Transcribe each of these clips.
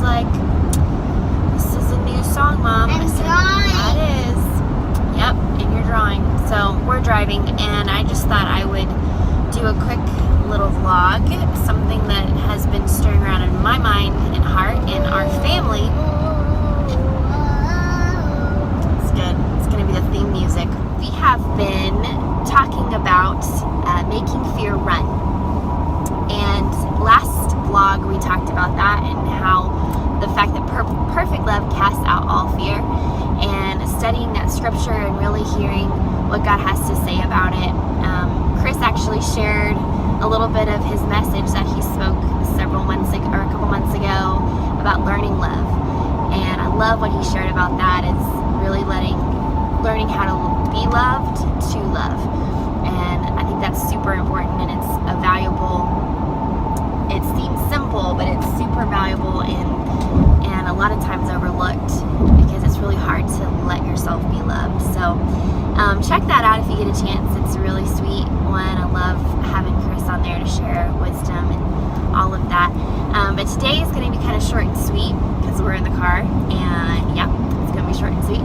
like, this is a new song, Mom. I said, yeah, it is. Yep, and you're drawing. So we're driving, and I just thought I would do a quick little vlog, something that has been stirring around in my mind and heart and our family. It's good. It's going to be the theme music. We have been talking about making fear run. And last vlog we talked about that and how the fact that perfect love casts out all fear, and studying that scripture and really hearing what God has to say about it. Chris actually shared a little bit of his message that he spoke a couple months ago about learning love, and I love what he shared about that. It's really learning how to be loved to love, and I think that's super important, and it's a valuable. It seems simple, but it's super valuable and a lot of times overlooked, because it's really hard to let yourself be loved. So check that out if you get a chance. It's a really sweet one. I love having Chris on there to share wisdom and all of that. But today is going to be kind of short and sweet because we're in the car, and yeah, it's going to be short and sweet.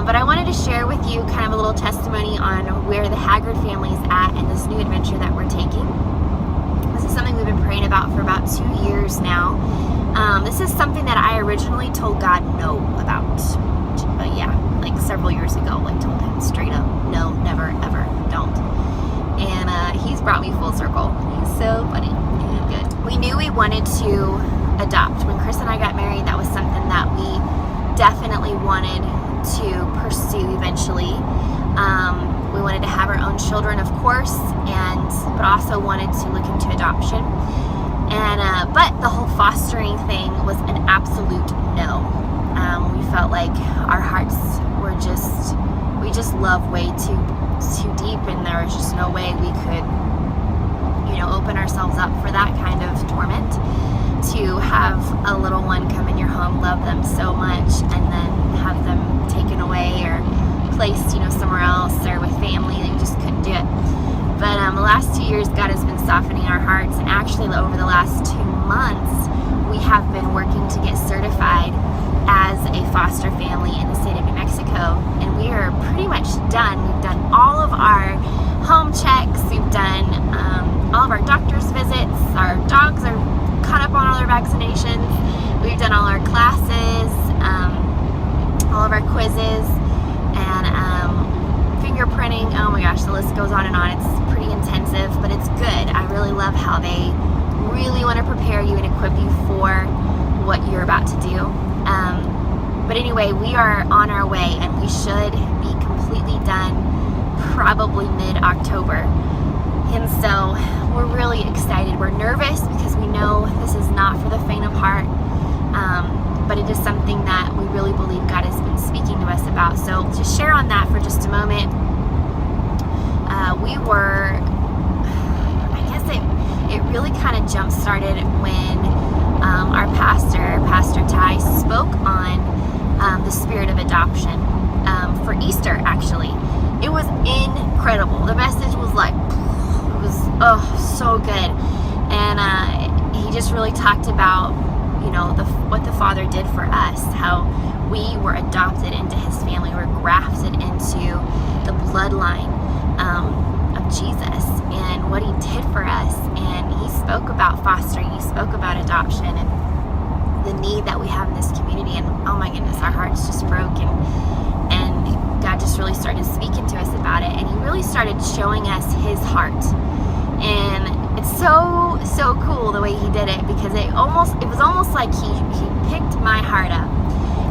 But I wanted to share with you kind of a little testimony on where the Haggard family is at in this new adventure that we're taking. This is something we've been praying about for about 2 years now. This is something that I originally told God no about. But yeah, like several years ago, like told him straight up, no, never, ever, don't. And he's brought me full circle. He's so funny and good. We knew we wanted to adopt. When Chris and I got married, that was something that we definitely wanted to pursue eventually. We wanted to have our own children, of course, but also wanted to look into adoption. And but the whole fostering thing was an absolute no. We felt like our hearts were we just love way too deep, and there was just no way we could, open ourselves up for that kind of torment. To have a little one come in your home, love them so much, and then have them taken away or placed, somewhere else or with family, and you just couldn't do it. But the last 2 years, God has been softening our hearts, and actually over the last 2 months, we have been working to get certified as a foster family in the state of New Mexico, and we are pretty much done. We've done all of our home checks, we've done all of our doctor's visits, our dogs are caught up on all our vaccinations, we've done all our classes, all of our quizzes, and fingerprinting. Oh my gosh, the list goes on and on. It's pretty intensive, but it's good. I really love how they really want to prepare you and equip you for what you're about to do. But anyway, we are on our way, and we should be completely done probably mid-October. And so we're really excited. We're nervous because we know this is not for the faint of heart, but it is something that we really believe God has been speaking to us about. So to share on that for just a moment, it really kind of jump-started when our Pastor Ty, spoke on the spirit of adoption for Easter, actually. It was incredible. The message was so good. And he just really talked about, what the Father did for us, how we were adopted into his family, we're grafted into the bloodline of Jesus, and what he did for us. And he spoke about fostering, he spoke about adoption, and the need that we have in this community. And oh my goodness, our hearts just broke, and God just really started speaking to us about it, and he really started showing us his heart. And it's so cool the way he did it, because it was almost like he picked my heart up,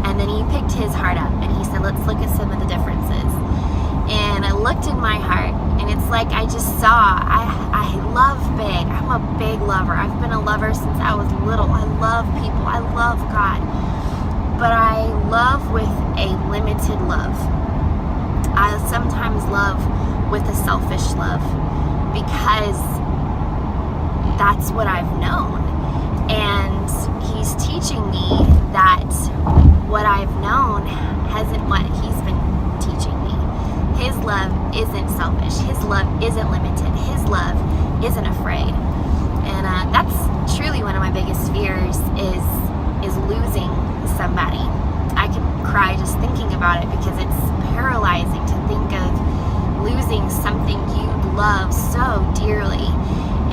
and then he picked his heart up, and he said, let's look at some of the differences. And I looked in my heart, and it's like I just saw, I love big. I'm a big lover. I've been a lover since I was little. I love people. I love God. But I love with a limited love. I sometimes love with a selfish love, because that's what I've known. And he's teaching me that what I've known hasn't what he's been teaching me. His love isn't selfish. His love isn't limited. His love isn't afraid. And that's truly one of my biggest fears is cry just thinking about it, because it's paralyzing to think of losing something you love so dearly.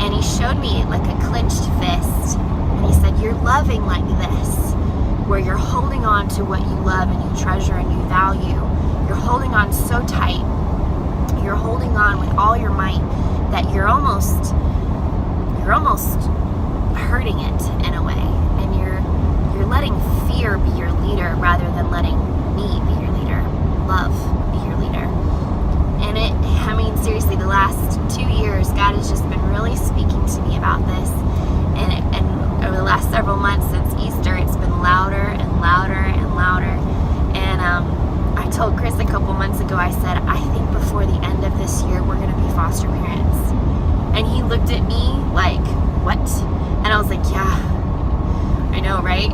And he showed me like a clenched fist, and he said, you're loving like this, where you're holding on to what you love and you treasure and you value. You're holding on so tight, you're holding on with all your might, that you're almost hurting it in a way, and you're letting fear be your leader rather than letting me be your leader, love be your leader. And seriously, the last 2 years, God has just been really speaking to me about this, and over the last several months since Easter, it's been louder and louder and louder. And I told Chris a couple months ago, I said, I think before the end of this year, we're going to be foster parents. And he looked at me like, what? And I was like, yeah, I know, right?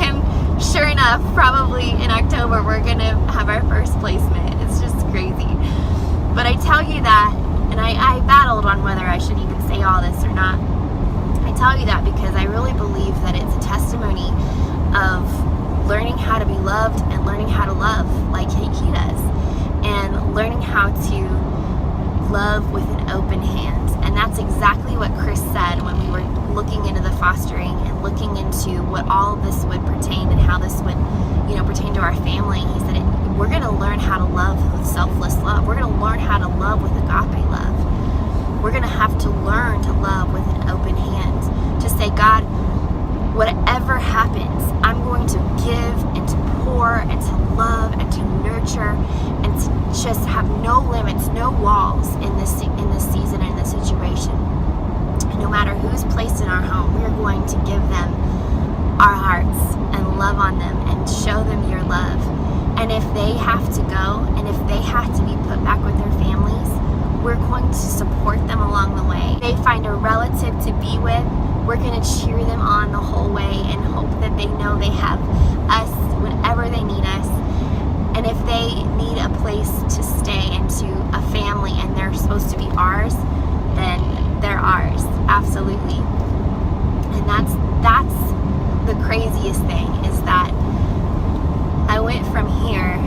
And sure enough, probably in October, we're going to have our first placement. It's just crazy. But I tell you that, and I battled on whether I should even say all this or not. I tell you that because I really believe that it's a testimony of learning how to be loved and learning how to love like he does, and learning how to love with an open hand. And that's exactly what Chris said when we were looking into the fostering and looking into what all this would pertain and how this would, pertain to our family. He said, we're going to learn how to love with selfless love. We're going to learn how to love with agape love. We're going to have to learn to love with an open hand. To say, God, whatever happens, I'm going to give and to pour and to love and to nurture and to just have no limits, no walls in this season and in this situation. And no matter who's placed in our home, we're going to give them our hearts and love on them and show them your love. And if they have to go, and if they have to be put back with their families, we're going to support them along the way. If they find a relative to be with, we're going to cheer them on the whole way and hope that they know they have us whenever they need us. And if they need a place to stay and to a family and they're supposed to be ours, then they're ours, absolutely. And that's the craziest thing, is that I went from here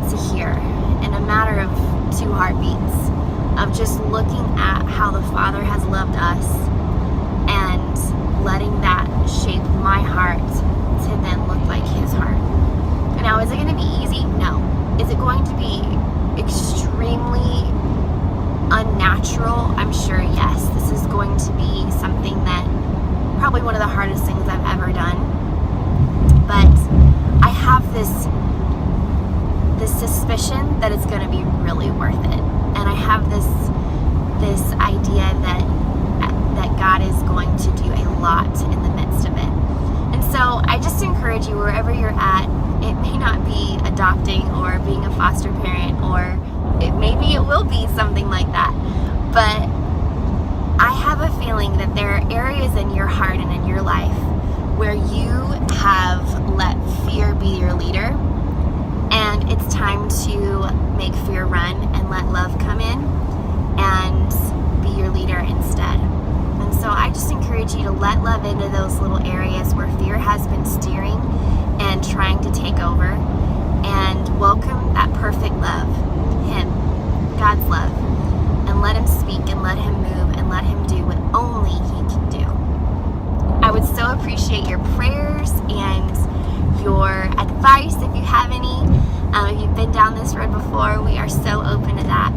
to here in a matter of 2 heartbeats, of just looking at how the Father has loved us and letting that shape my heart to then look like his heart. And now, is it going to be easy? No. Is it going to be extremely unnatural? I'm sure, yes. This is going to be something that probably one of the hardest things I've ever done. But I have this suspicion that it's going to be really worth it. And I have this idea that God is going to do a lot in the midst of it. And so I just encourage you, wherever you're at, it may not be adopting or being a foster parent, or maybe it will be something like that. But I have a feeling that there are areas in your heart and in your life where you have let fear be your leader, and it's time to make fear run and let love come in and be your leader instead. And so I just encourage you to let love into those little areas where fear has been steering and trying to take over, and welcome that perfect love, him, God's love, and let him speak and let him move and let him do what only he can do. I would so appreciate your prayers and your advice if you have any. If you've been down this road before, we are so open to that.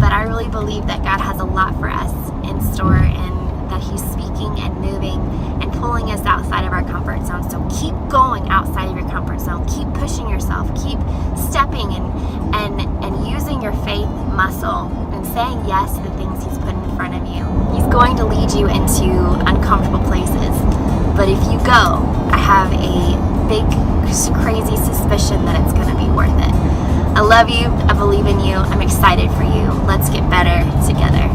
But I really believe that God has a lot for us in store, and that he's speaking and moving and pulling us outside of our comfort zone. So keep going outside of your comfort zone. Keep pushing yourself. Keep stepping and using your faith muscle and saying yes to the things he's put in front of you. He's going to lead you into uncomfortable places. But if you go, I have a big, crazy suspicion that it's going to be worth it. I love you. I believe in you. I'm excited for you. Let's get better together.